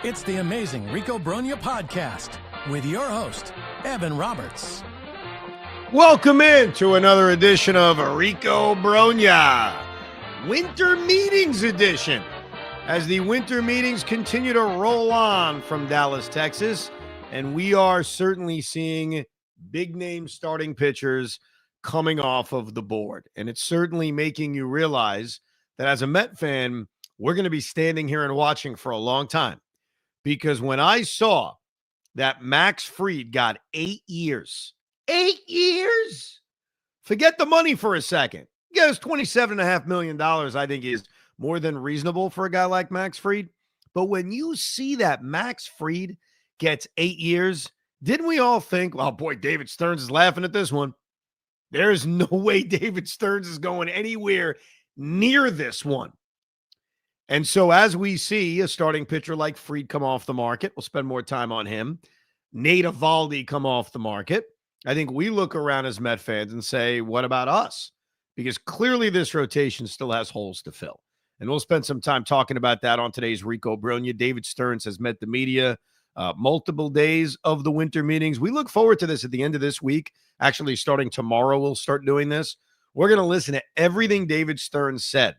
It's the amazing Rico Brogna podcast with your host, Evan Roberts. Welcome in to another edition of Rico Brogna, Winter Meetings Edition. As the winter meetings continue to roll on from Dallas, Texas, and we are certainly seeing big name starting pitchers coming off of the board. And it's certainly making you realize that as a Met fan, we're going to be standing here and watching for a long time. Because when I saw that Max Fried got 8 years, 8 years, forget the money for a second. Yeah, it's $27.5 million, I think is more than reasonable for a guy like Max Fried. But when you see that Max Fried gets 8 years, didn't we all think, oh boy, David Stearns is laughing at this one. There's no way David Stearns is going anywhere near this one. And so as we see a starting pitcher like Fried come off the market, we'll spend more time on him. Nate Eovaldi come off the market. I think we look around as Met fans and say, what about us? Because clearly this rotation still has holes to fill. And we'll spend some time talking about that on today's Rico Brogna. David Stearns has met the media multiple days of the winter meetings. We look forward to this at the end of this week. Actually, starting tomorrow, we'll start doing this. We're going to listen to everything David Stearns said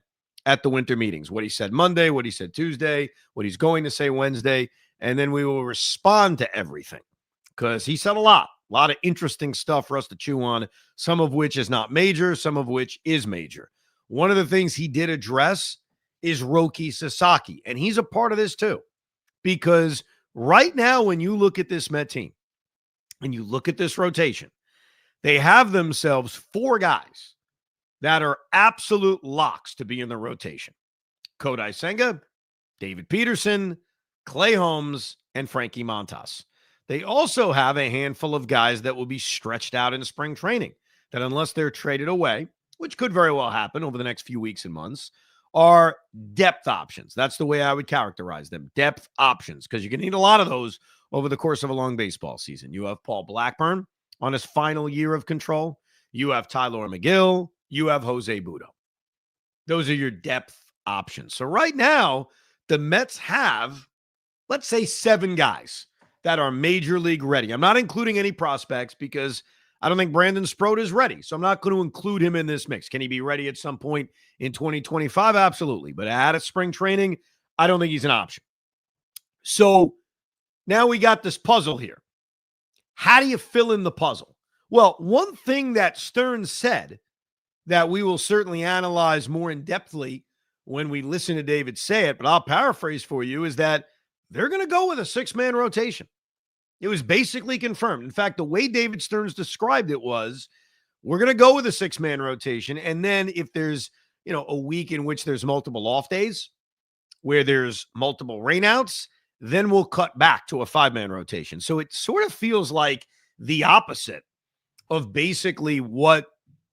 at the winter meetings, what he said Monday, what he said Tuesday, what he's going to say Wednesday, and then we will respond to everything because he said a lot of interesting stuff for us to chew on, some of which is not major, some of which is major. One of the things he did address is Roki Sasaki, and he's a part of this too, because right now when you look at this Met team and you look at this rotation, they have themselves 4 guys that are absolute locks to be in the rotation. Kodai Senga, David Peterson, Clay Holmes, and Frankie Montas. They also have a handful of guys that will be stretched out in spring training that unless they're traded away, which could very well happen over the next few weeks and months, are depth options. That's the way I would characterize them, depth options, because you can need a lot of those over the course of a long baseball season. You have Paul Blackburn on his final year of control. You have Tyler McGill. You have Jose Budo. Those are your depth options. So right now, the Mets have, let's say, 7 guys that are major league ready. I'm not including any prospects because I don't think Brandon Sproat is ready. So I'm not going to include him in this mix. Can he be ready at some point in 2025? Absolutely. But at a spring training, I don't think he's an option. So now we got this puzzle here. How do you fill in the puzzle? Well, one thing that Stearns said that we will certainly analyze more in-depthly when we listen to David say it, but I'll paraphrase for you, is that they're going to go with a 6-man rotation. It was basically confirmed. In fact, the way David Stearns described it was, we're going to go with a 6-man rotation, and then if there's, a week in which there's multiple off days, where there's multiple rainouts, then we'll cut back to a 5-man rotation. So it sort of feels like the opposite of basically what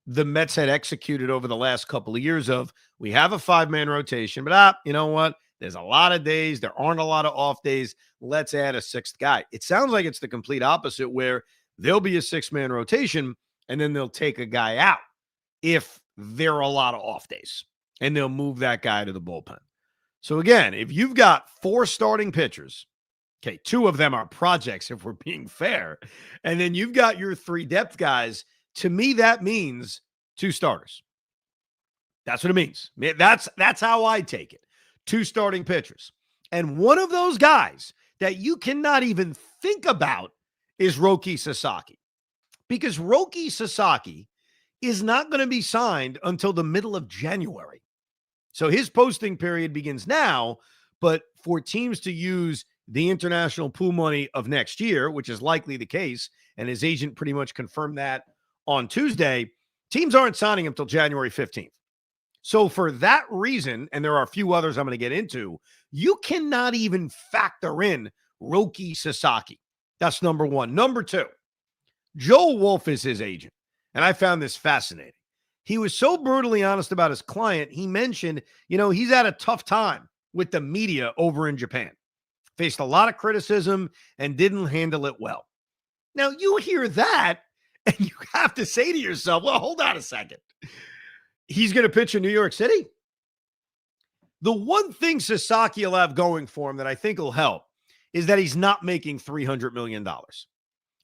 the Mets had executed over the last couple of years of, we have a 5-man rotation, but you know what? There's a lot of days. There aren't a lot of off days. Let's add a 6th guy. It sounds like it's the complete opposite, where there'll be a 6-man rotation and then they'll take a guy out if there are a lot of off days and they'll move that guy to the bullpen. So again, if you've got 4 starting pitchers, okay, 2 of them are projects if we're being fair, and then you've got your 3 depth guys, to me, that means 2 starters. That's what it means. That's how I take it. 2 starting pitchers. And one of those guys that you cannot even think about is Roki Sasaki. Because Roki Sasaki is not going to be signed until the middle of January. So his posting period begins now, but for teams to use the international pool money of next year, which is likely the case, and his agent pretty much confirmed that on Tuesday, teams aren't signing him until January 15th. So for that reason, and there are a few others I'm going to get into, you cannot even factor in Roki Sasaki. That's number one. Number 2, Joe Wolf is his agent, and I found this fascinating. He was so brutally honest about his client. He mentioned, he's had a tough time with the media over in Japan. Faced a lot of criticism and didn't handle it well. Now, you hear that, and you have to say to yourself, well, hold on a second. He's going to pitch in New York City? The one thing Sasaki will have going for him that I think will help is that he's not making $300 million.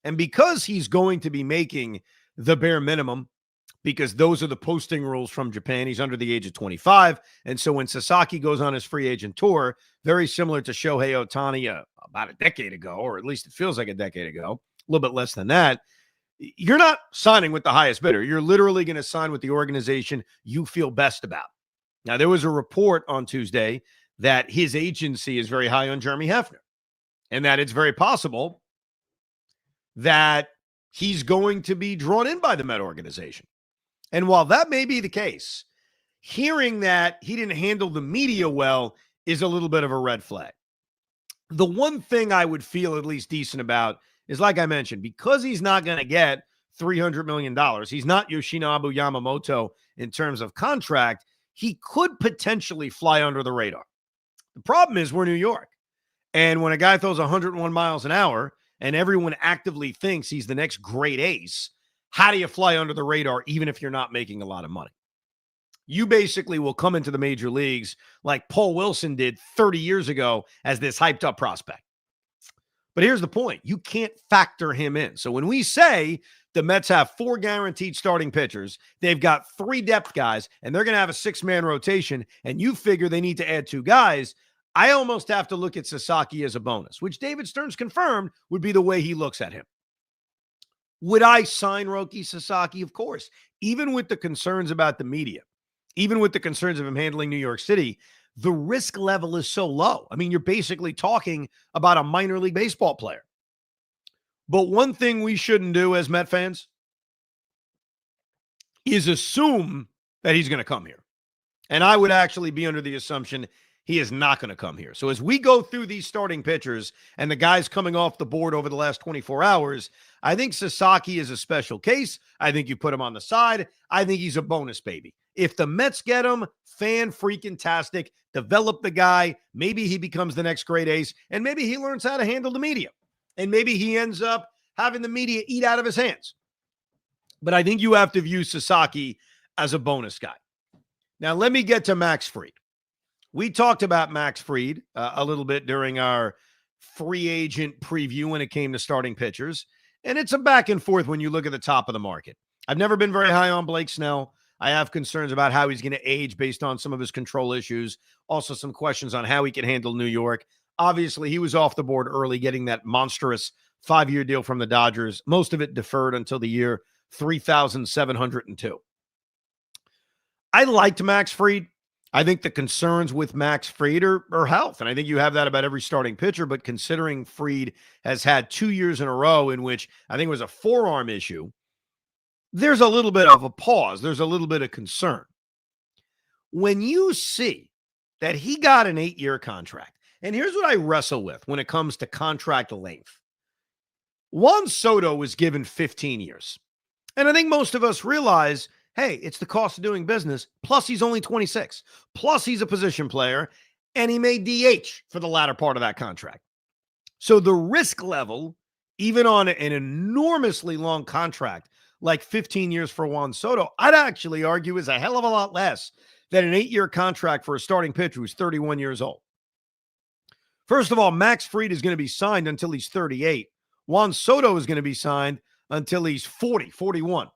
And because he's going to be making the bare minimum, because those are the posting rules from Japan, he's under the age of 25. And so when Sasaki goes on his free agent tour, very similar to Shohei Ohtani about a decade ago, or at least it feels like a decade ago, a little bit less than that, you're not signing with the highest bidder. You're literally going to sign with the organization you feel best about. Now, there was a report on Tuesday that his agency is very high on Jeremy Hefner, and that it's very possible that he's going to be drawn in by the Met organization. And while that may be the case, hearing that he didn't handle the media well is a little bit of a red flag. The one thing I would feel at least decent about is, like I mentioned, because he's not going to get $300 million, he's not Yoshinobu Yamamoto in terms of contract, he could potentially fly under the radar. The problem is we're New York. And when a guy throws 101 miles an hour and everyone actively thinks he's the next great ace, how do you fly under the radar even if you're not making a lot of money? You basically will come into the major leagues like Paul Wilson did 30 years ago as this hyped up prospect. But here's the point. You can't factor him in. So when we say the Mets have 4 guaranteed starting pitchers, they've got 3 depth guys, and they're going to have a 6-man rotation, and you figure they need to add 2 guys, I almost have to look at Sasaki as a bonus, which David Stearns confirmed would be the way he looks at him. Would I sign Roki Sasaki? Of course. Even with the concerns about the media, even with the concerns of him handling New York City, the risk level is so low. I mean, you're basically talking about a minor league baseball player. But one thing we shouldn't do as Met fans is assume that he's going to come here. And I would actually be under the assumption he is not going to come here. So as we go through these starting pitchers and the guys coming off the board over the last 24 hours, I think Sasaki is a special case. I think you put him on the side. I think he's a bonus baby. If the Mets get him, fan-freaking-tastic, develop the guy, maybe he becomes the next great ace, and maybe he learns how to handle the media. And maybe he ends up having the media eat out of his hands. But I think you have to view Sasaki as a bonus guy. Now, let me get to Max Fried. We talked about Max Fried a little bit during our free agent preview when it came to starting pitchers. And it's a back and forth when you look at the top of the market. I've never been very high on Blake Snell. I have concerns about how he's going to age based on some of his control issues. Also some questions on how he can handle New York. Obviously, he was off the board early, getting that monstrous 5-year deal from the Dodgers. Most of it deferred until the year 3,702. I liked Max Fried. I think the concerns with Max Fried are health, and I think you have that about every starting pitcher, but considering Fried has had 2 years in a row in which I think it was a forearm issue, there's a little bit of a pause. There's a little bit of concern. When you see that he got an 8-year contract, and here's what I wrestle with when it comes to contract length. Juan Soto was given 15 years, and I think most of us realize, hey, it's the cost of doing business, plus he's only 26, plus he's a position player, and he made DH for the latter part of that contract. So the risk level, even on an enormously long contract, like 15 years for Juan Soto, I'd actually argue is a hell of a lot less than an 8-year contract for a starting pitcher who's 31 years old. First of all, Max Fried is going to be signed until he's 38. Juan Soto is going to be signed until he's 40, 41.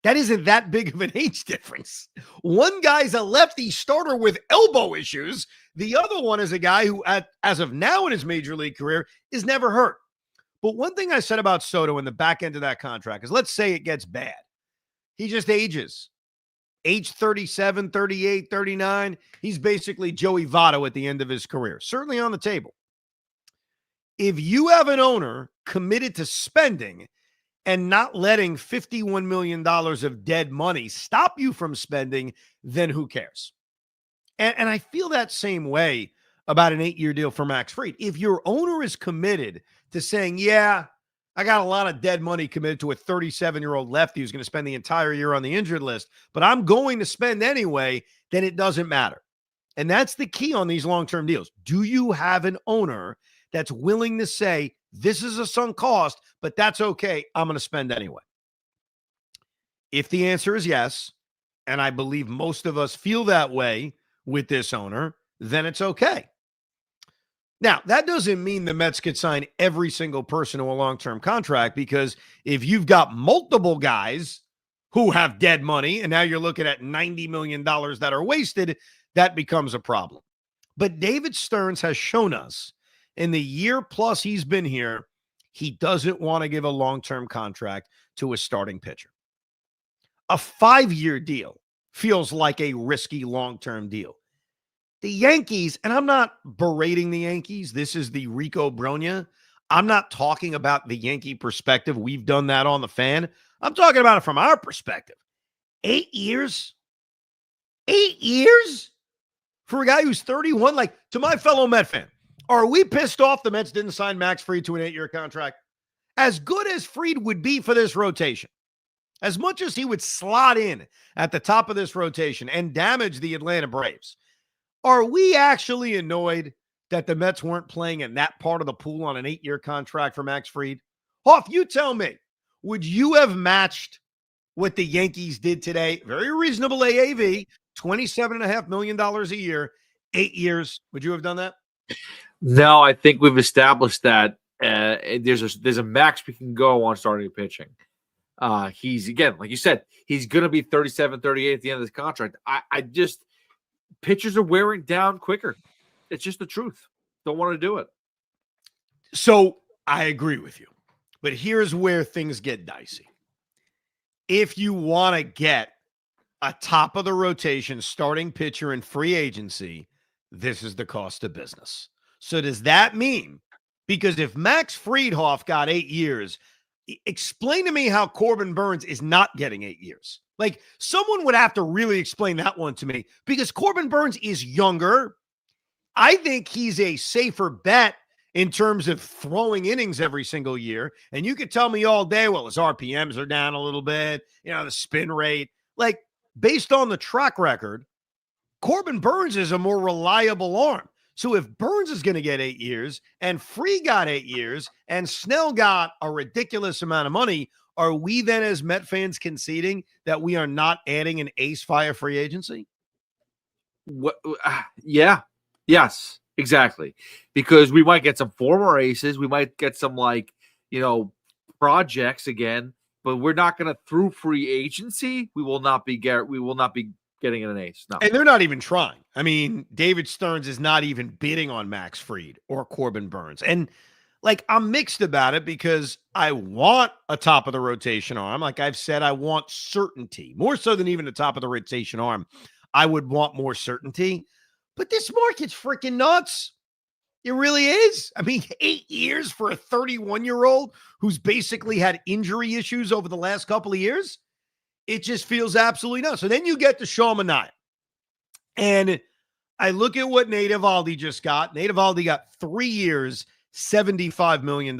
That isn't that big of an age difference. One guy's a lefty starter with elbow issues. The other one is a guy who, as of now in his major league career, is never hurt. But one thing I said about Soto in the back end of that contract is, let's say it gets bad. He just ages. Age 37, 38, 39. He's basically Joey Votto at the end of his career. Certainly on the table. If you have an owner committed to spending and not letting $51 million of dead money stop you from spending, then who cares? And I feel that same way about an 8-year deal for Max Fried. If your owner is committed to saying, yeah, I got a lot of dead money committed to a 37-year-old lefty who's going to spend the entire year on the injured list, but I'm going to spend anyway, then it doesn't matter. And that's the key on these long-term deals. Do you have an owner that's willing to say, this is a sunk cost, but that's okay, I'm going to spend anyway? If the answer is yes, and I believe most of us feel that way with this owner, then it's okay. Now, that doesn't mean the Mets could sign every single person to a long-term contract, because if you've got multiple guys who have dead money and now you're looking at $90 million that are wasted, that becomes a problem. But David Stearns has shown us in the year plus he's been here, he doesn't want to give a long-term contract to a starting pitcher. A 5-year deal feels like a risky long-term deal. The Yankees, and I'm not berating the Yankees. This is the Rico Brogna. I'm not talking about the Yankee perspective. We've done that on the Fan. I'm talking about it from our perspective. 8 years? 8 years? For a guy who's 31? Like, to my fellow Met fan, are we pissed off the Mets didn't sign Max Fried to an 8-year contract? As good as Fried would be for this rotation, as much as he would slot in at the top of this rotation and damage the Atlanta Braves, are we actually annoyed that the Mets weren't playing in that part of the pool on an 8-year contract for Max Fried? Hoff, you tell me, would you have matched what the Yankees did today? Very reasonable AAV, $27.5 million a year, 8 years. Would you have done that? No, I think we've established that there's a max we can go on starting pitching. He's, again, like you said, he's going to be 37, 38 at the end of this contract. I just, pitchers are wearing down quicker. It's just the truth. Don't want to do it. So I agree with you, but here's where things get dicey. If you want to get a top of the rotation starting pitcher in free agency, this is the cost of business. So does that mean, because if Max Friedhoff got 8 years, explain to me how Corbin Burnes is not getting 8 years. Like, someone would have to really explain that one to me, because Corbin Burnes is younger. I think he's a safer bet in terms of throwing innings every single year. And you could tell me all day, well, his RPMs are down a little bit, the spin rate. Like, based on the track record, Corbin Burnes is a more reliable arm. So if Burnes is going to get 8 years and Free got 8 years and Snell got a ridiculous amount of money, are we then as Met fans conceding that we are not adding an ace via free agency? Yeah. Yes, exactly. Because we might get some former aces. We might get some projects again, but we're not going to, through free agency, we will not be getting an ace. No. And they're not even trying. I mean, David Stearns is not even bidding on Max Fried or Corbin Burnes. And I'm mixed about it, because I want a top of the rotation arm. Like I've said, I want certainty more so than even the top of the rotation arm. I would want more certainty, but this market's freaking nuts. It really is. I mean, 8 years for a 31-year-old who's basically had injury issues over the last couple of years. It just feels absolutely nuts. So then you get to Sean Manaea. And I look at what Nate Eovaldi just got. Nate Eovaldi got 3 years, $75 million,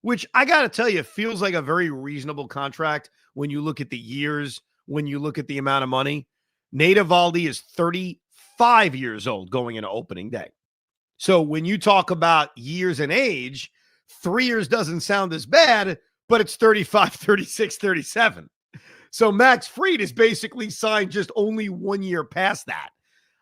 which I got to tell you, feels like a very reasonable contract when you look at the years, when you look at the amount of money. Nate Eovaldi is 35 years old going into opening day. So when you talk about years and age, 3 years doesn't sound as bad, but it's 35, 36, 37. So Max Fried is basically signed just only 1 year past that.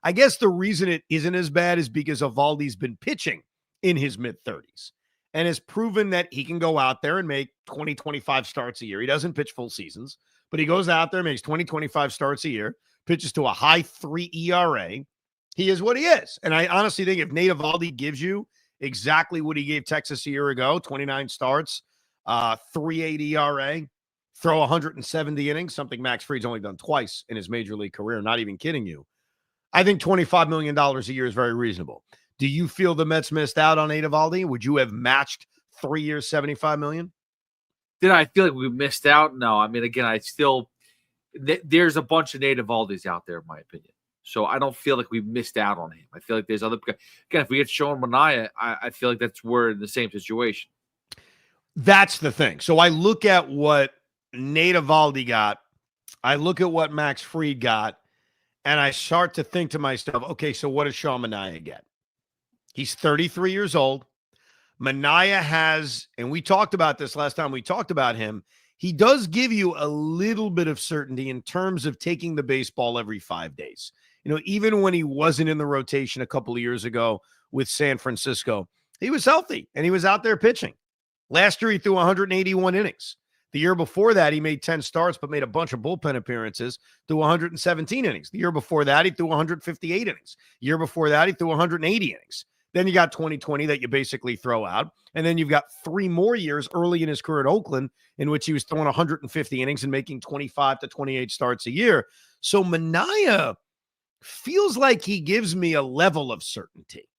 I guess the reason it isn't as bad is because Eovaldi's been pitching in his mid-30s and has proven that he can go out there and make 20, 25 starts a year. He doesn't pitch full seasons, but he goes out there, makes 20, 25 starts a year, pitches to a high 3 ERA. He is what he is. And I honestly think if Nate Eovaldi gives you exactly what he gave Texas a year ago, 29 starts, 3.8 ERA, throw 170 innings, something Max Fried's only done twice in his major league career, not even kidding you, I think $25 million a year is very reasonable. Do you feel the Mets missed out on Nate Eovaldi? Would you have matched 3 years, $75 million? Did I feel like we missed out? No. I mean, again, there's a bunch of Nate Eovaldis out there, in my opinion. So I don't feel like we missed out on him. I feel like there's other, again, if we get Sean Manaea, I feel like we're in the same situation. That's the thing. So I look at what Nate Eovaldi got. I look at what Max Fried got, and I start to think to myself, okay, so what does Sean Manaea get? He's 33 years old. Manaea has, and we talked about this last time we talked about him, he does give you a little bit of certainty in terms of taking the baseball every 5 days. even when he wasn't in the rotation a couple of years ago with San Francisco, he was healthy and he was out there pitching. Last year, he threw 181 innings. The year before that, he made 10 starts, but made a bunch of bullpen appearances, threw 117 innings. The year before that, he threw 158 innings. The year before that, he threw 180 innings. Then you got 2020 that you basically throw out. And then you've got 3 more years early in his career at Oakland in which he was throwing 150 innings and making 25 to 28 starts a year. So Manaea feels like he gives me a level of certainty.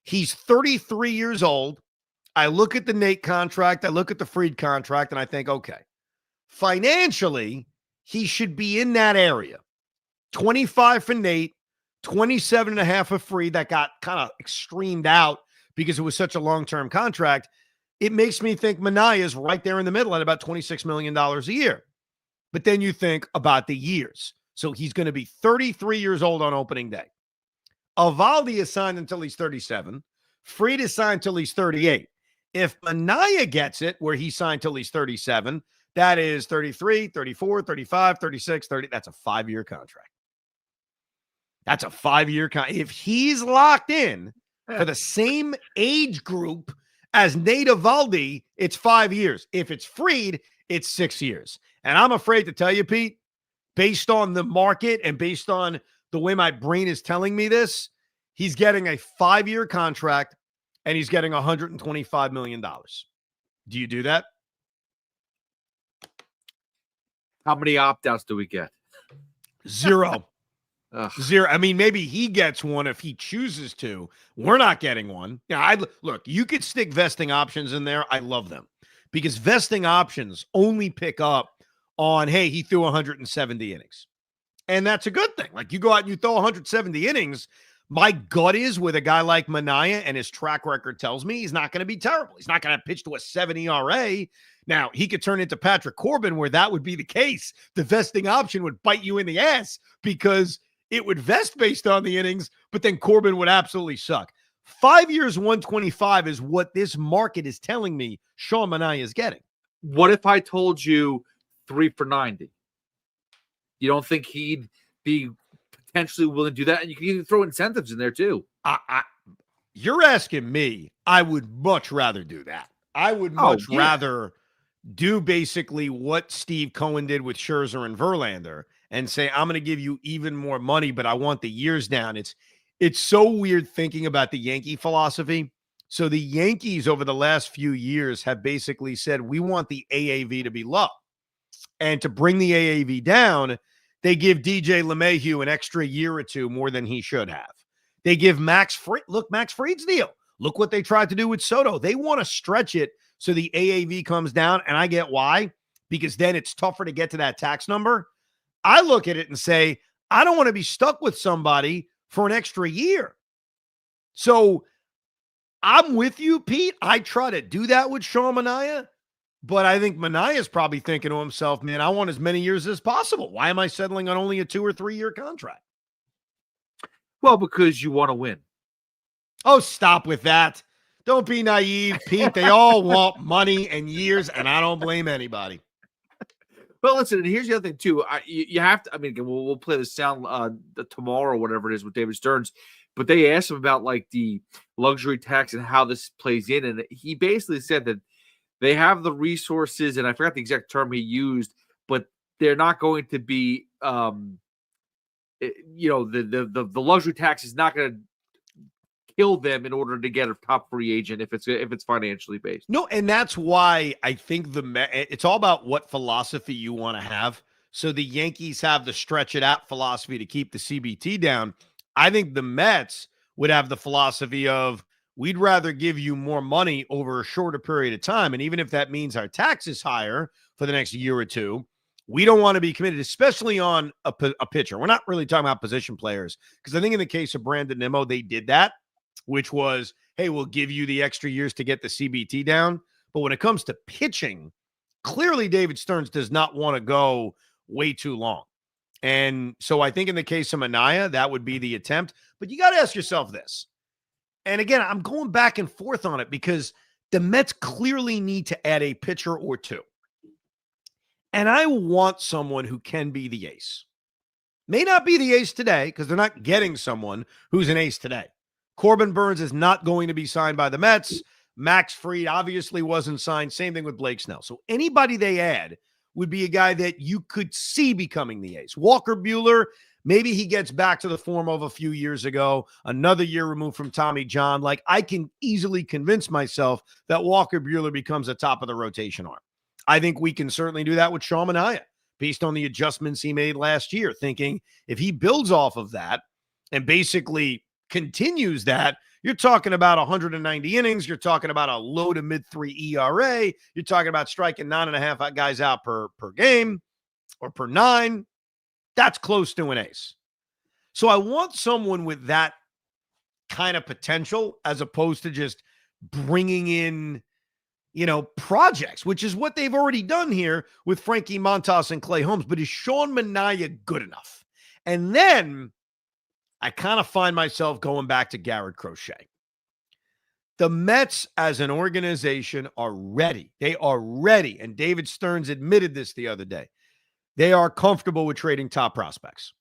He's 33 years old. I look at the Nate contract, I look at the Fried contract, and I think, okay, financially, he should be in that area. 25 for Nate, 27.5 for Fried. That got kind of extremed out because it was such a long-term contract. It makes me think Manaea is right there in the middle at about $26 million a year. But then you think about the years. So he's going to be 33 years old on opening day. Eovaldi is signed until he's 37. Fried is signed until he's 38. If Manaea gets it, where he's signed till he's 37, that is 33, 34, 35, 36, 30. That's a 5-year contract. That's a 5-year contract. If he's locked in for the same age group as Nate Eovaldi, it's 5 years. If it's Fried, it's 6 years. And I'm afraid to tell you, Pete, based on the market and based on the way my brain is telling me this, he's getting a 5-year contract and he's getting $125 million. Do you do that? How many opt-outs do we get? 0. 0. I mean, maybe he gets one if he chooses to. We're not getting one. Look, you could stick vesting options in there. I love them because vesting options only pick up on, hey, he threw 170 innings. And that's a good thing. Like you go out and you throw 170 innings. My gut is with a guy like Manaea, and his track record tells me he's not going to be terrible. He's not going to pitch to a 7 ERA. Now, he could turn into Patrick Corbin where that would be the case. The vesting option would bite you in the ass because it would vest based on the innings, but then Corbin would absolutely suck. 5 years, 125 is what this market is telling me Sean Manaea is getting. What if I told you 3 for 90? You don't think he'd be potentially willing to do that? And you can even throw incentives in there too. You're asking me. I would much rather do that. I would much rather do basically what Steve Cohen did with Scherzer and Verlander and say, I'm going to give you even more money, but I want the years down. It's so weird thinking about the Yankee philosophy. So the Yankees over the last few years have basically said, we want the AAV to be low. And to bring the AAV down, they give DJ LeMahieu an extra year or two more than he should have. They give Max Fried's deal. Look what they tried to do with Soto. They want to stretch it so the AAV comes down, and I get why, because then it's tougher to get to that tax number. I look at it and say, I don't want to be stuck with somebody for an extra year. So I'm with you, Pete. I try to do that with Sean Manaea. But I think Manaea is probably thinking to himself, man, I want as many years as possible. Why am I settling on only a 2 or 3 year contract? Well, because you want to win. Oh, stop with that. Don't be naive, Pete. They all want money and years, and I don't blame anybody. Well, listen, and here's the other thing, too. You have to, I mean, we'll play the sound tomorrow or whatever it is with David Stearns, but they asked him about, like, the luxury tax and how this plays in, and he basically said that they have the resources, and I forgot the exact term he used, but they're not going to be, the luxury tax is not going to kill them in order to get a top free agent if it's financially based. No, and that's why I think it's all about what philosophy you want to have. So the Yankees have the stretch it out philosophy to keep the CBT down. I think the Mets would have the philosophy of, we'd rather give you more money over a shorter period of time. And even if that means our tax is higher for the next year or two, we don't want to be committed, especially on a pitcher. We're not really talking about position players, because I think in the case of Brandon Nimmo, they did that, which was, hey, we'll give you the extra years to get the CBT down. But when it comes to pitching, clearly David Stearns does not want to go way too long. And so I think in the case of Manaea, that would be the attempt. But you got to ask yourself this. And again, I'm going back and forth on it because the Mets clearly need to add a pitcher or two. And I want someone who can be the ace. May not be the ace today because they're not getting someone who's an ace today. Corbin Burnes is not going to be signed by the Mets. Max Fried obviously wasn't signed. Same thing with Blake Snell. So anybody they add would be a guy that you could see becoming the ace. Walker Buehler, maybe he gets back to the form of a few years ago, another year removed from Tommy John. Like, I can easily convince myself that Walker Buehler becomes a top of the rotation arm. I think we can certainly do that with Sean Manaea based on the adjustments he made last year, thinking if he builds off of that and basically continues that, you're talking about 190 innings. You're talking about a low to mid 3 ERA. You're talking about striking 9.5 guys out per game or per 9. That's close to an ace. So I want someone with that kind of potential as opposed to just bringing in, projects, which is what they've already done here with Frankie Montas and Clay Holmes. But is Sean Manaea good enough? And then I kind of find myself going back to Garrett Crochet. The Mets as an organization are ready. They are ready. And David Stearns admitted this the other day. They are comfortable with trading top prospects.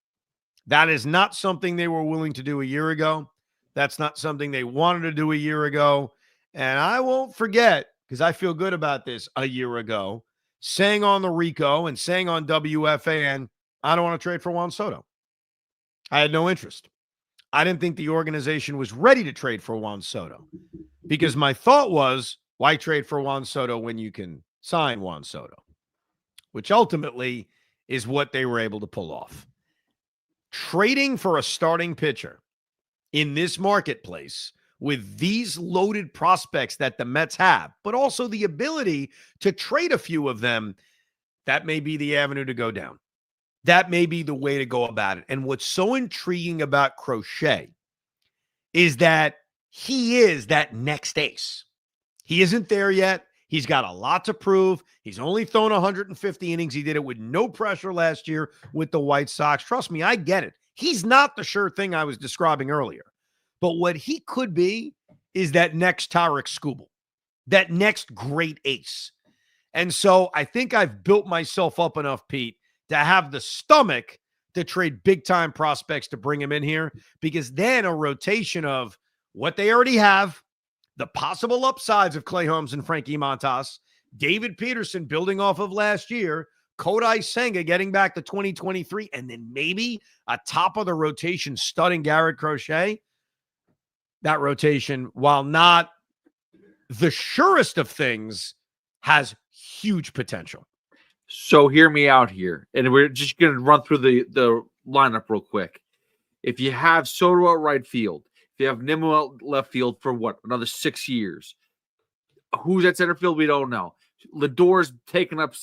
That is not something they were willing to do a year ago. That's not something they wanted to do a year ago. And I won't forget, because I feel good about this, a year ago, saying on the Rico and saying on WFAN, I don't want to trade for Juan Soto. I had no interest. I didn't think the organization was ready to trade for Juan Soto because my thought was, why trade for Juan Soto when you can sign Juan Soto? Which ultimately is what they were able to pull off. Trading for a starting pitcher in this marketplace with these loaded prospects that the Mets have, but also the ability to trade a few of them, that may be the avenue to go down. That may be the way to go about it. And what's so intriguing about Crochet is that he is that next ace. He isn't there yet. He's got a lot to prove. He's only thrown 150 innings. He did it with no pressure last year with the White Sox. Trust me, I get it. He's not the sure thing I was describing earlier. But what he could be is that next Tarek Skubal, that next great ace. And so I think I've built myself up enough, Pete, to have the stomach to trade big-time prospects to bring him in here, because then a rotation of what they already have, the possible upsides of Clay Holmes and Frankie Montas, David Peterson building off of last year, Kodai Senga getting back to 2023, and then maybe a top of the rotation studding Garrett Crochet. That rotation, while not the surest of things, has huge potential. So hear me out here, and we're just going to run through the lineup real quick. If you have Soto at right field, if you have Nimmo at left field for another 6 years, who's at center field, we don't know. Lindor's taking up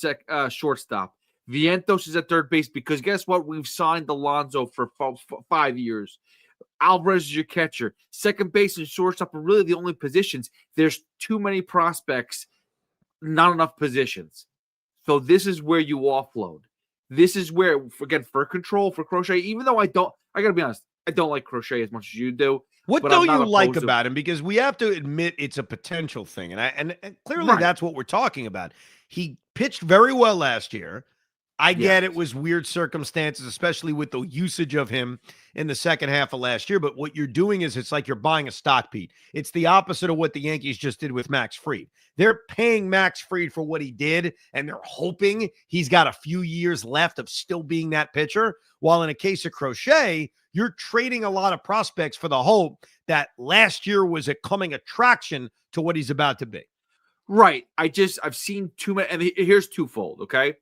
shortstop. Vientos is at third base because guess what? We've signed Alonso for 5 years. Alvarez is your catcher. Second base and shortstop are really the only positions. There's too many prospects, not enough positions. So this is where you offload. This is where, again, for control, for Crochet, even though I got to be honest, I don't like Crochet as much as you do. What don't you like about him? Because we have to admit it's a potential thing. And clearly that's what we're talking about. He pitched very well last year. I get it was weird circumstances, especially with the usage of him in the second half of last year. But what you're doing is it's like you're buying a stock, Pete. It's the opposite of what the Yankees just did with Max Fried. They're paying Max Fried for what he did, and they're hoping he's got a few years left of still being that pitcher. While in a case of Crochet, you're trading a lot of prospects for the hope that last year was a coming attraction to what he's about to be. Right. I've seen too many, and here's twofold, okay?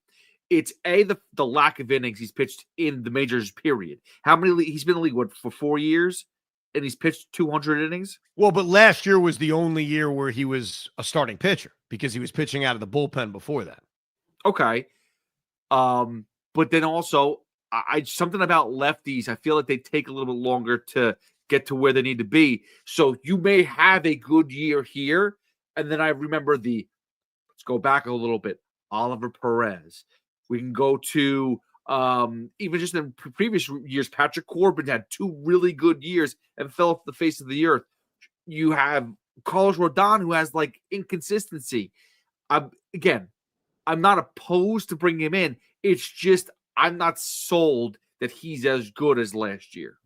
It's the lack of innings he's pitched in the majors, period. How many he's been in the league, for 4 years, and he's pitched 200 innings? Well, but last year was the only year where he was a starting pitcher because he was pitching out of the bullpen before that. Okay. But then also, something about lefties, I feel like they take a little bit longer to get to where they need to be. So you may have a good year here, and then I remember let's go back a little bit, Oliver Perez. We can go to even just in previous years, Patrick Corbin had 2 really good years and fell off the face of the earth. You have Carlos Rodon, who has inconsistency. I'm not opposed to bringing him in. It's just I'm not sold that he's as good as last year.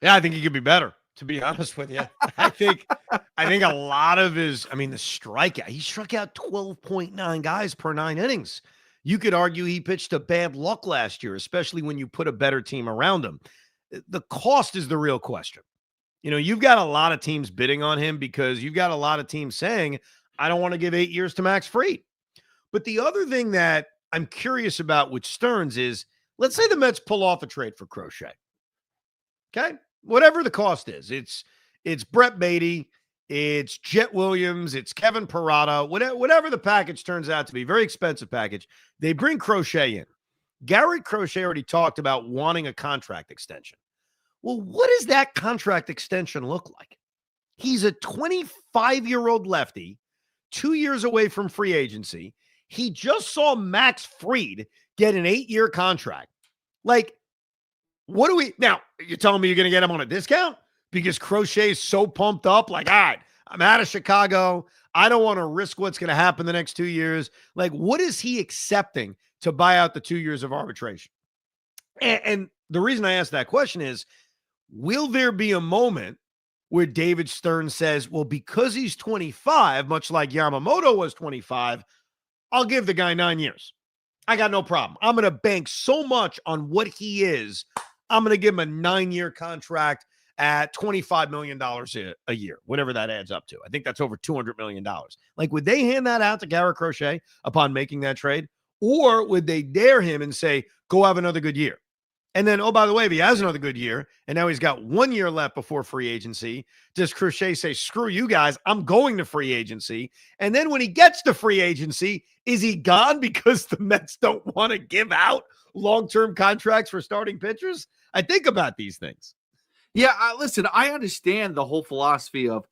Yeah, I think he could be better, to be honest with you. I think a lot of the strikeout, he struck out 12.9 guys per 9 innings. You could argue he pitched to bad luck last year, especially when you put a better team around him. The cost is the real question. You've got a lot of teams bidding on him because you've got a lot of teams saying, I don't want to give 8 years to Max Fried. But the other thing that I'm curious about with Stearns is, let's say the Mets pull off a trade for Crochet. Okay? Whatever the cost is. It's Brett Beatty, it's Jet Williams, it's Kevin Parada, whatever the package turns out to be, very expensive package. They bring Crochet in. Garrett Crochet already talked about wanting a contract extension. Well, what does that contract extension look like? He's a 25-year-old lefty, 2 years away from free agency. He just saw Max Fried get an 8-year contract. Like, what do we now? You're telling me you're going to get him on a discount because Crochet is so pumped up? Like, all right, I'm out of Chicago. I don't want to risk what's going to happen the next 2 years. Like, what is he accepting to buy out the 2 years of arbitration? And the reason I ask that question is, will there be a moment where David Stern says, well, because he's 25, much like Yamamoto was 25, I'll give the guy 9 years. I got no problem. I'm going to bank so much on what he is. I'm going to give him a 9-year contract at $25 million a year, whatever that adds up to. I think that's over $200 million. Like, would they hand that out to Garrett Crochet upon making that trade? Or would they dare him and say, go have another good year? And then, oh, by the way, if he has another good year and now he's got 1 year left before free agency, does Crochet say, screw you guys, I'm going to free agency? And then when he gets to free agency, is he gone because the Mets don't want to give out long-term contracts for starting pitchers? I think about these things. Yeah, listen, I understand the whole philosophy of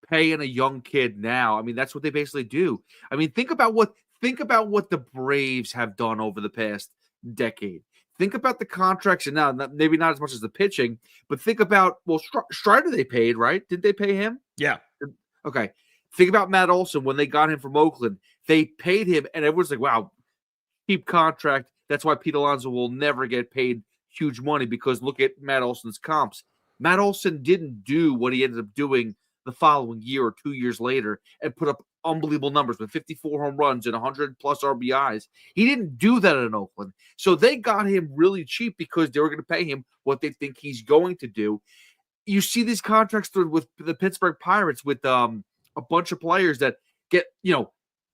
paying a young kid now. I mean, that's what they basically do. I mean, think about what the Braves have done over the past decade. Think about the contracts, and now maybe not as much as the pitching, but think about, well, Strider they paid, right? Did they pay him? Yeah. Okay. Think about Matt Olson when they got him from Oakland. They paid him, and everyone's like, wow, cheap contract. That's why Pete Alonso will never get paid huge money, because look at Matt Olson's comps. Matt Olson didn't do what he ended up doing the following year or 2 years later and put up unbelievable numbers with 54 home runs and 100 plus RBIs. He didn't do that in Oakland. So they got him really cheap because they were going to pay him what they think he's going to do. You see these contracts with the Pittsburgh Pirates with a bunch of players that get,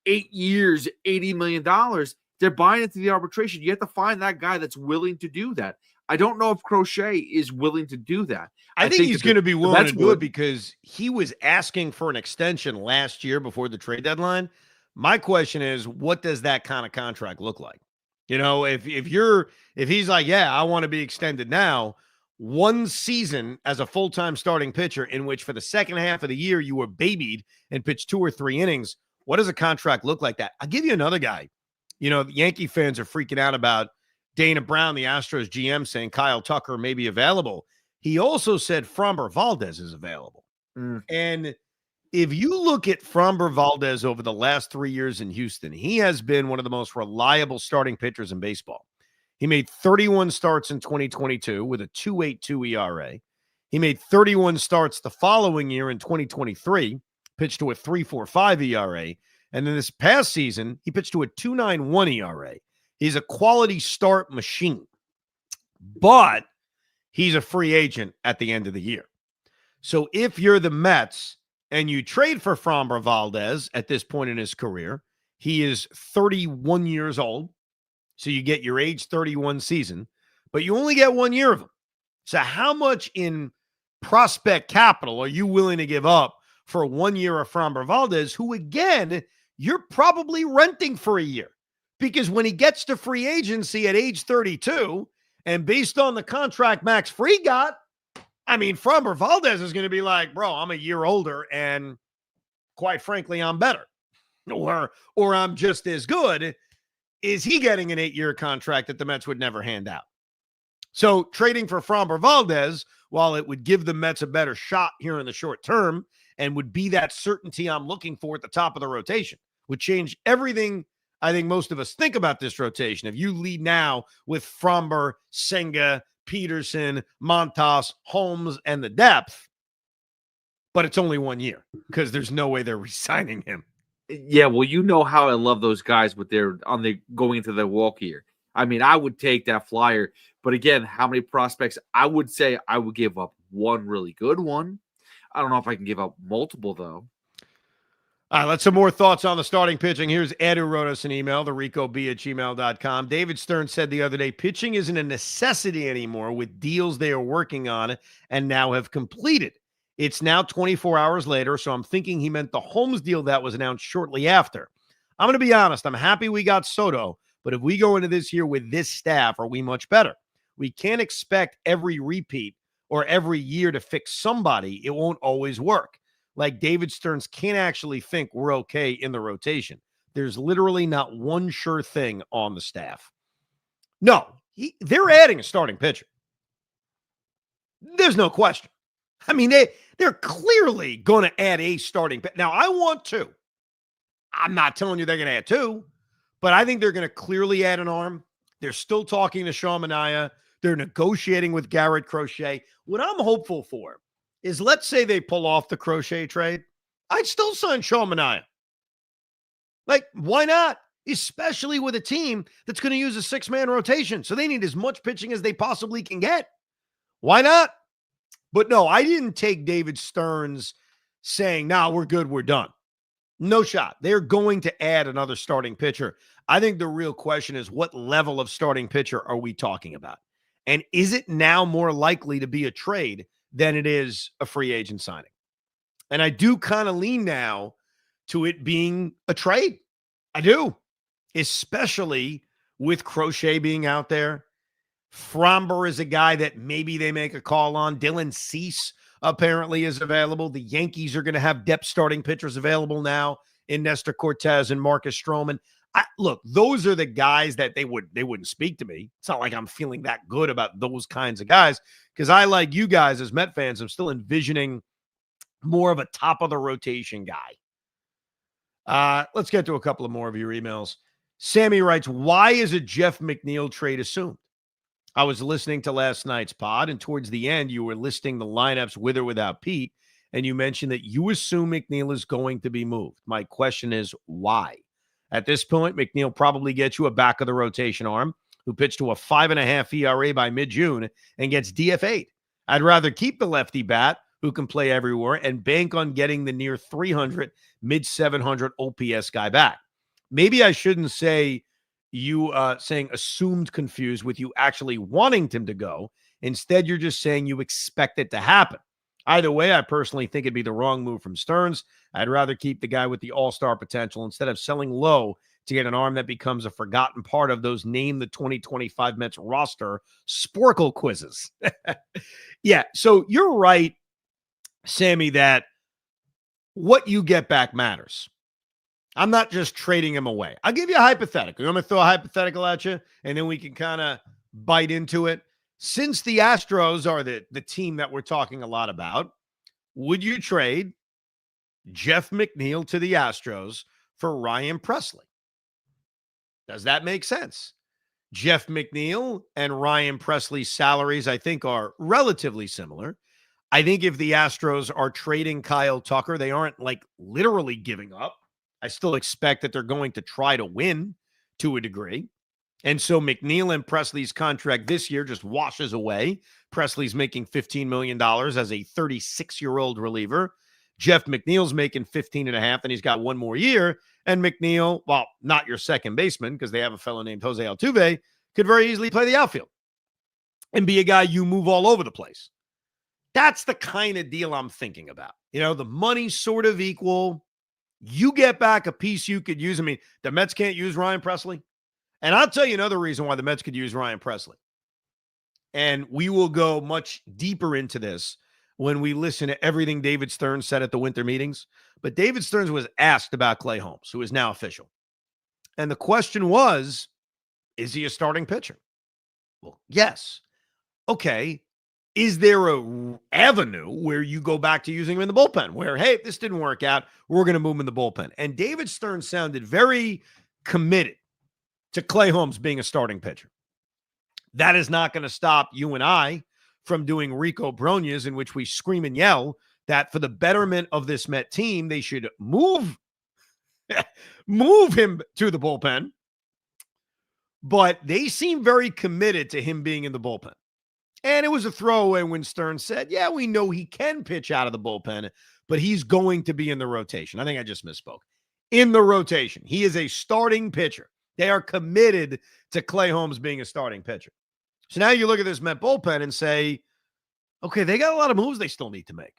8 years, $80 million. They're buying into the arbitration. You have to find that guy that's willing to do that. I don't know if Crochet is willing to do that. I think he's going to be willing to do it because he was asking for an extension last year before the trade deadline. My question is, what does that kind of contract look like? If he's like, yeah, I want to be extended now, 1 season as a full-time starting pitcher in which for the second half of the year you were babied and pitched 2 or 3 innings, what does a contract look like that? I'll give you another guy. The Yankee fans are freaking out about Dana Brown, the Astros GM, saying Kyle Tucker may be available. He also said Framber Valdez is available. And if you look at Framber Valdez over the last 3 years in Houston, he has been one of the most reliable starting pitchers in baseball. He made 31 starts in 2022 with a 2.82 ERA. He made 31 starts the following year in 2023, pitched to a 3.45 ERA. And then this past season, he pitched to a 2.91 ERA. He's a quality start machine, but he's a free agent at the end of the year. So if you're the Mets and you trade for Framber Valdez at this point in his career, he is 31 years old. So you get your age 31 season, but you only get 1 year of him. So how much in prospect capital are you willing to give up for 1 year of Framber Valdez, who, again, you're probably renting for a year? Because when he gets to free agency at age 32, and based on the contract Max Fried got, Framber Valdez is going to be like, bro, I'm a year older, and quite frankly, I'm better. Or I'm just as good. Is he getting an 8-year contract that the Mets would never hand out? So trading for Framber Valdez, while it would give the Mets a better shot here in the short term and would be that certainty I'm looking for at the top of the rotation, would change everything I think most of us think about this rotation. If you lead now with Framber, Senga, Peterson, Montas, Holmes, and the depth, but it's only 1 year because there's no way they're re-signing him. Yeah, well, you know how I love those guys with their going into their walk year. I mean, I would take that flyer, but again, how many prospects? I would say I would give up one really good one. I don't know if I can give up multiple though. All right, let's some more thoughts on the starting pitching. Here's Ed who wrote us an email, thericob@gmail.com. David Stern said the other day, pitching isn't a necessity anymore with deals they are working on and now have completed. It's now 24 hours later, so I'm thinking he meant the Holmes deal that was announced shortly after. I'm going to be honest. I'm happy we got Soto, but if we go into this year with this staff, are we much better? We can't expect every repeat or every year to fix somebody. It won't always work. Like David Stearns can't actually think we're okay in the rotation. There's literally not one sure thing on the staff. No, they're adding a starting pitcher. There's no question. I mean, they're clearly going to add a starting pitcher. Now, I want two. I'm not telling you they're going to add two, but I think they're going to clearly add an arm. They're still talking to Sean Manaea. They're negotiating with Garrett Crochet. What I'm hopeful for is, let's say they pull off the Crochet trade, I'd still sign Sean Manaea. Like, why not? Especially with a team that's going to use a 6-man rotation. So they need as much pitching as they possibly can get. Why not? But no, I didn't take David Stearns saying, nah, we're good, we're done. No shot. They're going to add another starting pitcher. I think the real question is, what level of starting pitcher are we talking about? And is it now more likely to be a trade than it is a free agent signing? And I do kind of lean now to it being a trade. I do, especially with Crochet being out there. Framber is a guy that maybe they make a call on. Dylan Cease apparently is available. The Yankees are going to have depth starting pitchers available now in Nestor Cortez and Marcus Stroman. Look, those are the guys that they wouldn't speak to me. It's not like I'm feeling that good about those kinds of guys, because I, like you guys as Met fans, I'm still envisioning more of a top of the rotation guy. Let's get to a couple of more of your emails. Sammy writes, why is a Jeff McNeil trade assumed? I was listening to last night's pod, and towards the end, you were listing the lineups with or without Pete, and you mentioned that you assume McNeil is going to be moved. My question is, why? At this point, McNeil probably gets you a back of the rotation arm who pitched to a 5.5 ERA by mid-June and gets DFA'd. I'd rather keep the lefty bat who can play everywhere and bank on getting the near 300, mid-700 OPS guy back. Maybe I shouldn't say you saying assumed confused with you actually wanting him to go. Instead, you're just saying you expect it to happen. Either way, I personally think it'd be the wrong move from Stearns. I'd rather keep the guy with the all-star potential instead of selling low to get an arm that becomes a forgotten part of those name the 2025 Mets roster Sporkle quizzes. Yeah, so you're right, Sammy, that what you get back matters. I'm not just trading him away. I'll give you a hypothetical. I'm going to throw a hypothetical at you, and then we can kind of bite into it. Since the Astros are the team that we're talking a lot about, would you trade Jeff McNeil to the Astros for Ryan Pressly? Does that make sense? Jeff McNeil and Ryan Pressly's salaries, I think, are relatively similar. I think if the Astros are trading Kyle Tucker, they aren't like literally giving up. I still expect that they're going to try to win to a degree. And so McNeil and Pressly's contract this year just washes away. Pressly's making $15 million as a 36-year-old reliever. Jeff McNeil's making 15.5, and he's got one more year. And McNeil, well, not your second baseman, because they have a fellow named Jose Altuve, could very easily play the outfield and be a guy you move all over the place. That's the kind of deal I'm thinking about. You know, the money's sort of equal. You get back a piece you could use. I mean, the Mets can't use Ryan Pressly. And I'll tell you another reason why the Mets could use Ryan Pressly. And we will go much deeper into this when we listen to everything David Stearns said at the winter meetings. But David Stearns was asked about Clay Holmes, who is now official. And the question was, is he a starting pitcher? Well, yes. Okay. Is there a avenue where you go back to using him in the bullpen where, hey, if this didn't work out, we're going to move him in the bullpen? And David Stearns sounded very committed to Clay Holmes being a starting pitcher. That is not going to stop you and I from doing Rico Brognas, in which we scream and yell that for the betterment of this Met team, they should move him to the bullpen. But they seem very committed to him being in the bullpen. And it was a throwaway when Stern said, yeah, we know he can pitch out of the bullpen, but he's going to be in the rotation. I think I just misspoke. In the rotation. He is a starting pitcher. They are committed to Clay Holmes being a starting pitcher. So now you look at this Met bullpen and say, okay, they got a lot of moves they still need to make.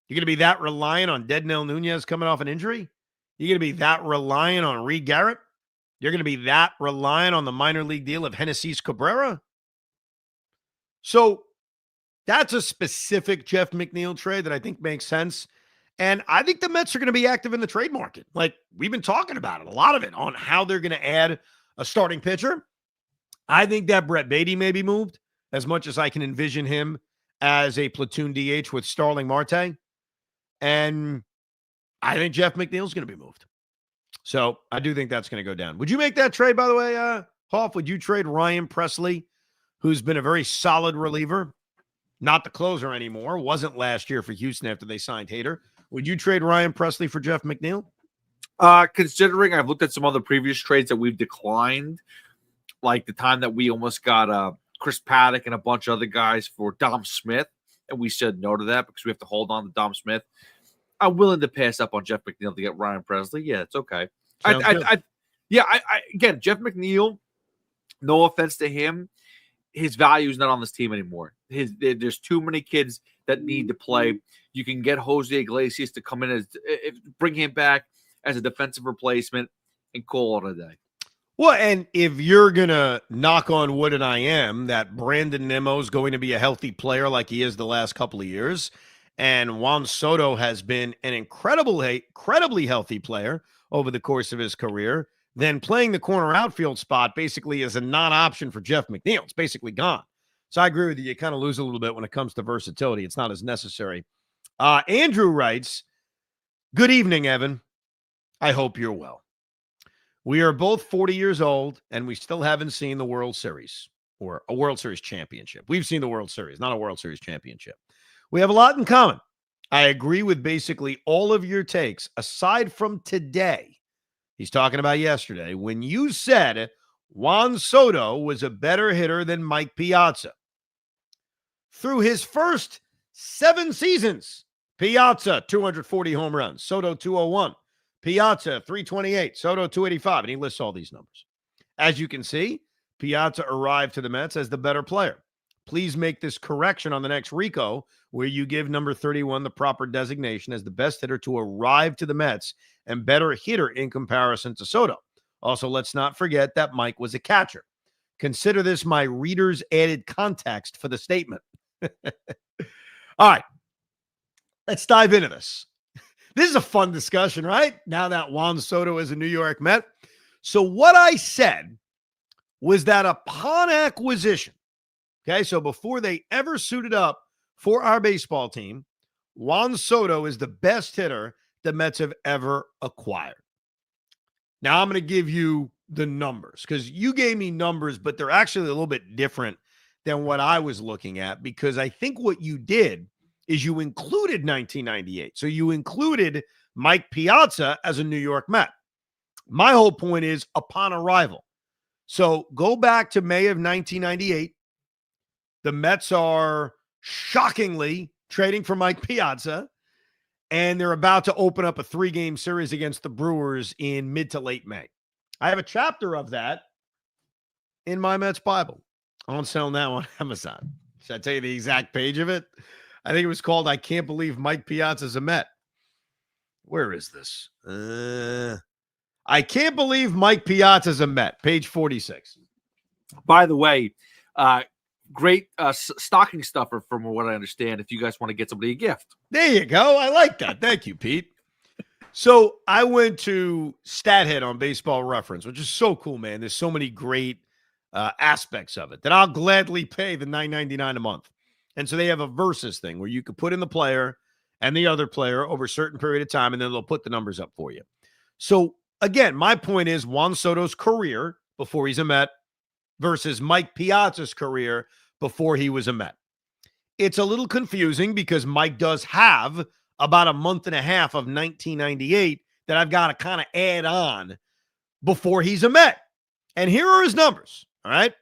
You're going to be that reliant on Dednell Nunez coming off an injury? You're going to be that reliant on Reed Garrett? You're going to be that reliant on the minor league deal of Genesis Cabrera? So that's a specific Jeff McNeil trade that I think makes sense. And I think the Mets are going to be active in the trade market. Like, we've been talking about it, a lot of it, on how they're going to add a starting pitcher. I think that Brett Beatty may be moved, as much as I can envision him as a platoon DH with Starling Marte. And I think Jeff McNeil's going to be moved. So I do think that's going to go down. Would you make that trade, by the way, Hoff? Would you trade Ryan Presley, who's been a very solid reliever, not the closer anymore, wasn't last year for Houston after they signed Hader? Would you trade Ryan Presley for Jeff McNeil? Considering I've looked at some other previous trades that we've declined, like the time that we almost got Chris Paddock and a bunch of other guys for Dom Smith, and we said no to that because we have to hold on to Dom Smith. I'm willing to pass up on Jeff McNeil to get Ryan Presley. Yeah, it's okay. Again, Jeff McNeil, no offense to him, his value is not on this team anymore. There's too many kids that need to play. You can get Jose Iglesias to come in bring him back as a defensive replacement and call it a day. Well, and if you're going to knock on wood, and I am, that Brandon Nimmo is going to be a healthy player like he is the last couple of years, and Juan Soto has been an incredibly healthy player over the course of his career, then playing the corner outfield spot basically is a non-option for Jeff McNeil. It's basically gone. So I agree with you. You kind of lose a little bit when it comes to versatility. It's not as necessary. Andrew writes, good evening, Evan. I hope you're well. We are both 40 years old, and we still haven't seen the World Series or a World Series championship. We've seen the World Series, not a World Series championship. We have a lot in common. I agree with basically all of your takes, aside from today. He's talking about yesterday, when you said Juan Soto was a better hitter than Mike Piazza. Through his first 7 seasons, Piazza, 240 home runs, Soto, 201. Piazza, 328, Soto, 285, and he lists all these numbers. As you can see, Piazza arrived to the Mets as the better player. Please make this correction on the next Rico, where you give number 31 the proper designation as the best hitter to arrive to the Mets and better hitter in comparison to Soto. Also, let's not forget that Mike was a catcher. Consider this my reader's added context for the statement. All right, let's dive into this. This is a fun discussion, right? Now that Juan Soto is a New York Met. So what I said was that upon acquisition, okay, so before they ever suited up for our baseball team, Juan Soto is the best hitter the Mets have ever acquired. Now I'm going to give you the numbers because you gave me numbers, but they're actually a little bit different than what I was looking at, because I think what you did is you included 1998. So you included Mike Piazza as a New York Met. My whole point is upon arrival. So go back to May of 1998. The Mets are shockingly trading for Mike Piazza, and they're about to open up a 3-game series against the Brewers in mid to late May. I have a chapter of that in my Mets Bible. On sale now on Amazon. Should I tell you the exact page of it? I think it was called I Can't Believe Mike Piazza's a Met. Where is this? I Can't Believe Mike Piazza's a Met. Page 46. By the way, great stocking stuffer from what I understand if you guys want to get somebody a gift. There you go. I like that. Thank you, Pete. So I went to StatHead on Baseball Reference, which is so cool, man. There's so many great aspects of it that I'll gladly pay the $9.99 a month. And so they have a versus thing where you could put in the player and the other player over a certain period of time, and then they'll put the numbers up for you. So again, my point is Juan Soto's career before he's a Met versus Mike Piazza's career before he was a Met. It's a little confusing because Mike does have about a month and a half of 1998 that I've got to kind of add on before he's a Met. And here are his numbers, all right?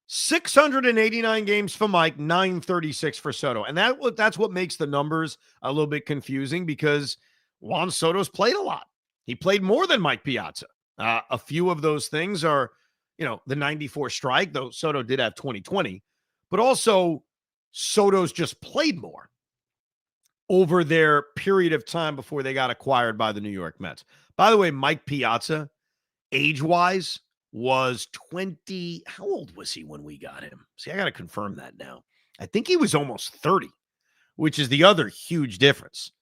689 games for Mike, 936 for Soto. And that's what makes the numbers a little bit confusing because Juan Soto's played a lot. He played more than Mike Piazza. A few of those things are, the 94 strike, though Soto did have 2020, but also Soto's just played more over their period of time before they got acquired by the New York Mets. By the way, Mike Piazza, age-wise, was 20. How old was he when we got him? See, I got to confirm that now. I think he was almost 30, which is the other huge difference.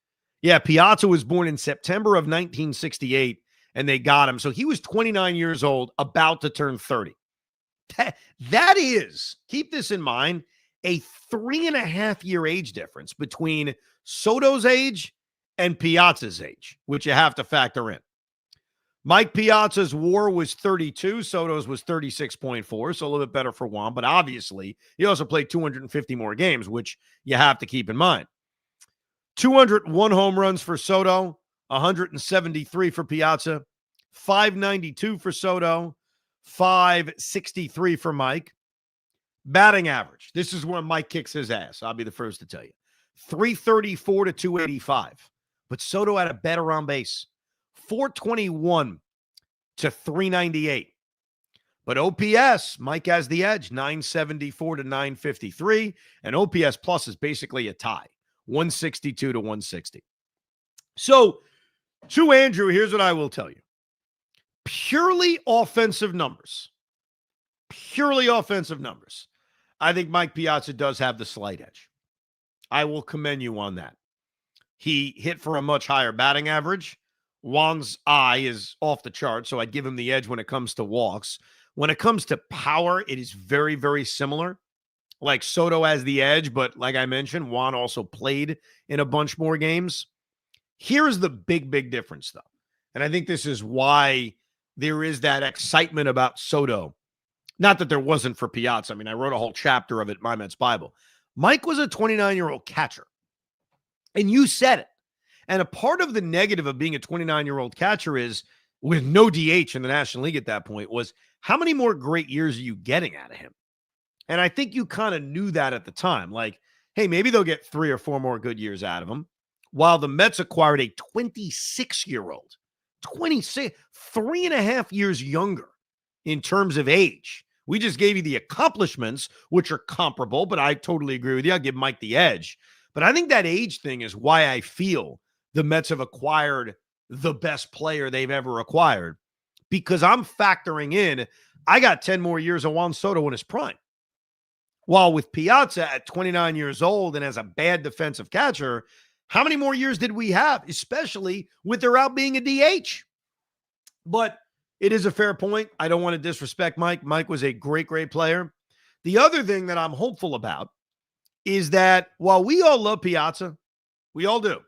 Yeah, Piazza was born in September of 1968, and they got him. So he was 29 years old, about to turn 30. That is, keep this in mind, a 3.5-year age difference between Soto's age and Piazza's age, which you have to factor in. Mike Piazza's WAR was 32. Soto's was 36.4, so a little bit better for Juan. But obviously, he also played 250 more games, which you have to keep in mind. 201 home runs for Soto, 173 for Piazza, 592 for Soto, 563 for Mike. Batting average. This is where Mike kicks his ass. I'll be the first to tell you. 334 to 285. But Soto had a better on base. 421 to 398. But OPS, Mike has the edge, 974 to 953. And OPS plus is basically a tie, 162 to 160. So, to Andrew, here's what I will tell you. Purely offensive numbers. I think Mike Piazza does have the slight edge. I will commend you on that. He hit for a much higher batting average. Juan's eye is off the chart, so I'd give him the edge when it comes to walks. When it comes to power, it is very, very similar. Like Soto has the edge, but like I mentioned, Juan also played in a bunch more games. Here's the big, big difference, though. And I think this is why there is that excitement about Soto. Not that there wasn't for Piazza. I mean, I wrote a whole chapter of it in My Mets Bible. Mike was a 29-year-old catcher. And you said it. And a part of the negative of being a 29-year-old catcher is, with no DH in the National League at that point, was how many more great years are you getting out of him? And I think you kind of knew that at the time. Like, hey, maybe they'll get 3 or 4 more good years out of him. While the Mets acquired a 26-year-old, 26, 3.5 years younger in terms of age. We just gave you the accomplishments, which are comparable, but I totally agree with you. I'll give Mike the edge. But I think that age thing is why I feel the Mets have acquired the best player they've ever acquired, because I'm factoring in, I got 10 more years of Juan Soto in his prime. While with Piazza at 29 years old and as a bad defensive catcher, how many more years did we have, especially with there out being a DH? But it is a fair point. I don't want to disrespect Mike. Mike was a great, great player. The other thing that I'm hopeful about is that while we all love Piazza, we all do,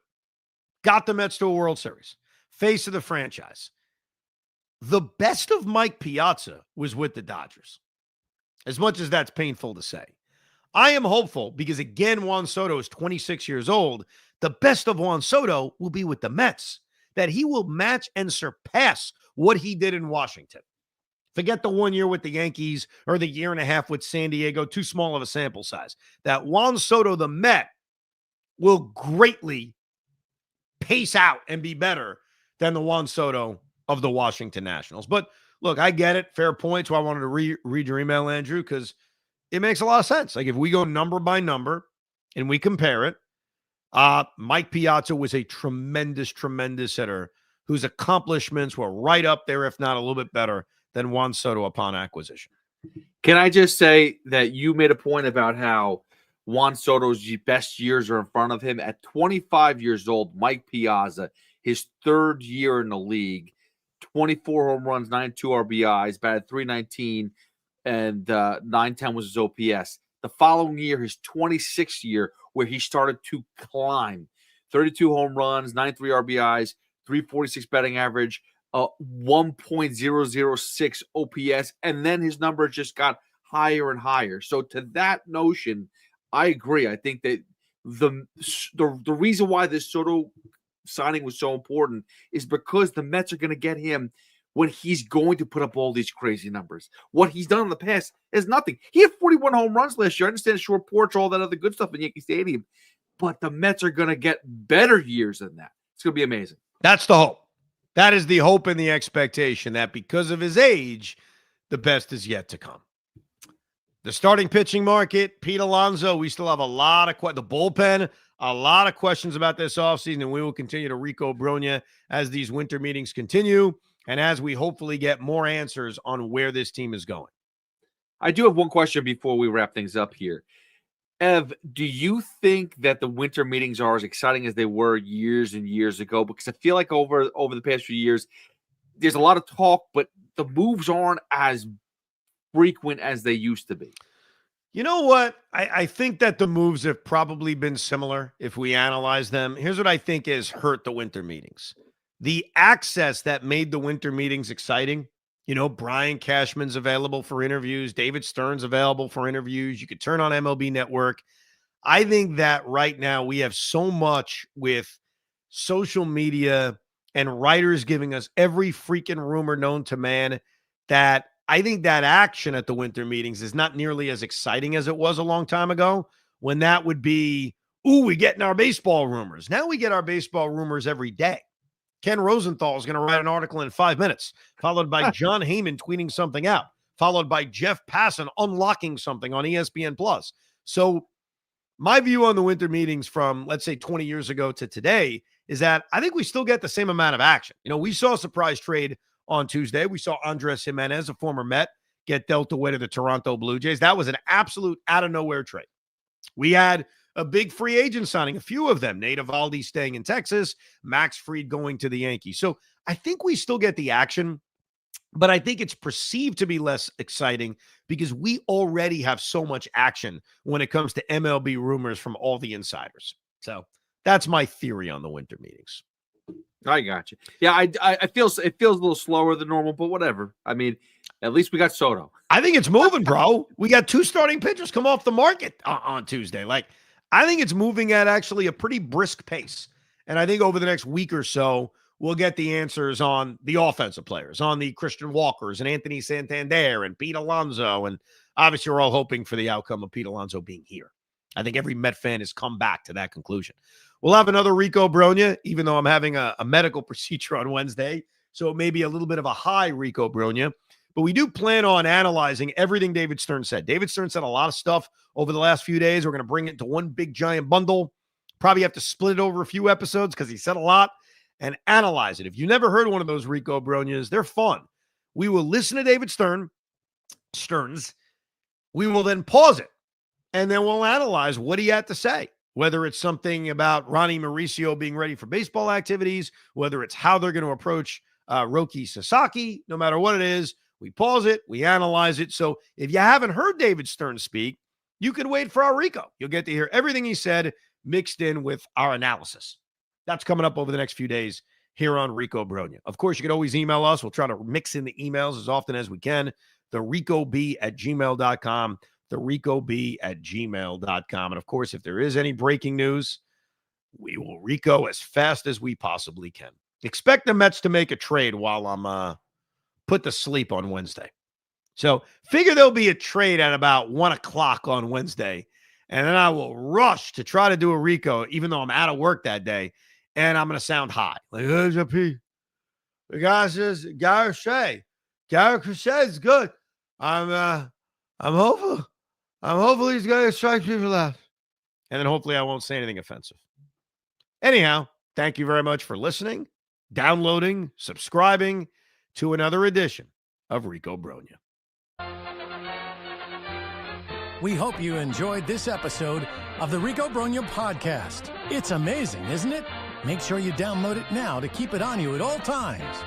got the Mets to a World Series, face of the franchise. The best of Mike Piazza was with the Dodgers, as much as that's painful to say. I am hopeful because, again, Juan Soto is 26 years old. The best of Juan Soto will be with the Mets, that he will match and surpass what he did in Washington. Forget the 1 year with the Yankees or the 1.5 years with San Diego, too small of a sample size. That Juan Soto, the Met, will greatly pace out and be better than the Juan Soto of the Washington Nationals. But look, I get it. Fair point. So I wanted to read your email, Andrew, because it makes a lot of sense. Like if we go number by number and we compare it, Mike Piazza was a tremendous, tremendous hitter whose accomplishments were right up there, if not a little bit better than Juan Soto upon acquisition. Can I just say that you made a point about how Juan Soto's best years are in front of him? At 25 years old, Mike Piazza, his third year in the league, 24 home runs, 92 RBIs, batted .319, and 910 was his OPS. The following year, his 26th year, where he started to climb, 32 home runs, 93 RBIs, .346 batting average, 1.006 OPS, and then his number just got higher and higher. So to that notion, I agree. I think that the reason why this Soto signing was so important is because the Mets are going to get him when he's going to put up all these crazy numbers. What he's done in the past is nothing. He had 41 home runs last year. I understand short porch, all that other good stuff in Yankee Stadium, but the Mets are going to get better years than that. It's going to be amazing. That's the hope. That is the hope and the expectation that because of his age, the best is yet to come. The starting pitching market, Pete Alonso, we still have a lot of the bullpen, a lot of questions about this offseason, and we will continue to Rico Brogna as these winter meetings continue and as we hopefully get more answers on where this team is going. I do have one question before we wrap things up here. Ev, do you think that the winter meetings are as exciting as they were years and years ago? Because I feel like over the past few years, there's a lot of talk, but the moves aren't as frequent as they used to be. You know what? I think that the moves have probably been similar if we analyze them. Here's what I think has hurt the winter meetings. The access that made the winter meetings exciting. You know, Brian Cashman's available for interviews. David Stern's available for interviews. You could turn on MLB Network. I think that right now we have so much with social media and writers giving us every freaking rumor known to man that I think that action at the winter meetings is not nearly as exciting as it was a long time ago when that would be, ooh, we getting our baseball rumors. Now we get our baseball rumors every day. Ken Rosenthal is going to write an article in 5 minutes, followed by John Heyman tweeting something out, followed by Jeff Passan unlocking something on ESPN+. So my view on the winter meetings from, let's say, 20 years ago to today is that I think we still get the same amount of action. You know, we saw a surprise trade on Tuesday. We saw Andres Jimenez, a former Met, get dealt away to the Toronto Blue Jays. That was an absolute out-of-nowhere trade. We had a big free agent signing, a few of them. Nate Eovaldi staying in Texas, Max Fried going to the Yankees. So I think we still get the action, but I think it's perceived to be less exciting because we already have so much action when it comes to MLB rumors from all the insiders. So that's my theory on the winter meetings. I got you. Yeah, I feel it feels a little slower than normal, but whatever. I mean, at least we got Soto. I think it's moving, bro. We got 2 starting pitchers come off the market on Tuesday. Like, I think it's moving at actually a pretty brisk pace. And I think over the next week or so, we'll get the answers on the offensive players, on the Christian Walkers and Anthony Santander and Pete Alonso. And obviously, we're all hoping for the outcome of Pete Alonso being here. I think every Met fan has come back to that conclusion. We'll have another Rico Brogna, even though I'm having a medical procedure on Wednesday. So it may be a little bit of a high Rico Brogna. But we do plan on analyzing everything David Stern said. David Stern said a lot of stuff over the last few days. We're going to bring it into one big giant bundle. Probably have to split it over a few episodes because he said a lot and analyze it. If you never heard one of those Rico Brognas, they're fun. We will listen to David Stern's. We will then pause it. And then we'll analyze what he had to say. Whether it's something about Ronnie Mauricio being ready for baseball activities, whether it's how they're going to approach Roki Sasaki, no matter what it is, we pause it, we analyze it. So if you haven't heard David Stern speak, you can wait for our Rico. You'll get to hear everything he said mixed in with our analysis. That's coming up over the next few days here on Rico Brogna. Of course, you can always email us. We'll try to mix in the emails as often as we can. TheRicoB@gmail.com. TheRicoB@gmail.com. And of course, if there is any breaking news, we will Rico as fast as we possibly can. Expect the Mets to make a trade while I'm put to sleep on Wednesday. So figure there'll be a trade at about 1 o'clock on Wednesday. And then I will rush to try to do a Rico, even though I'm out of work that day. And I'm going to sound high. Like, here's a P. The guy says, Gary Crochet is good. I'm hopeful. I'm hopeful he's going to strike people out. And then hopefully I won't say anything offensive. Anyhow, thank you very much for listening, downloading, subscribing to another edition of Rico Brogna. We hope you enjoyed this episode of the Rico Brogna podcast. It's amazing, isn't it? Make sure you download it now to keep it on you at all times.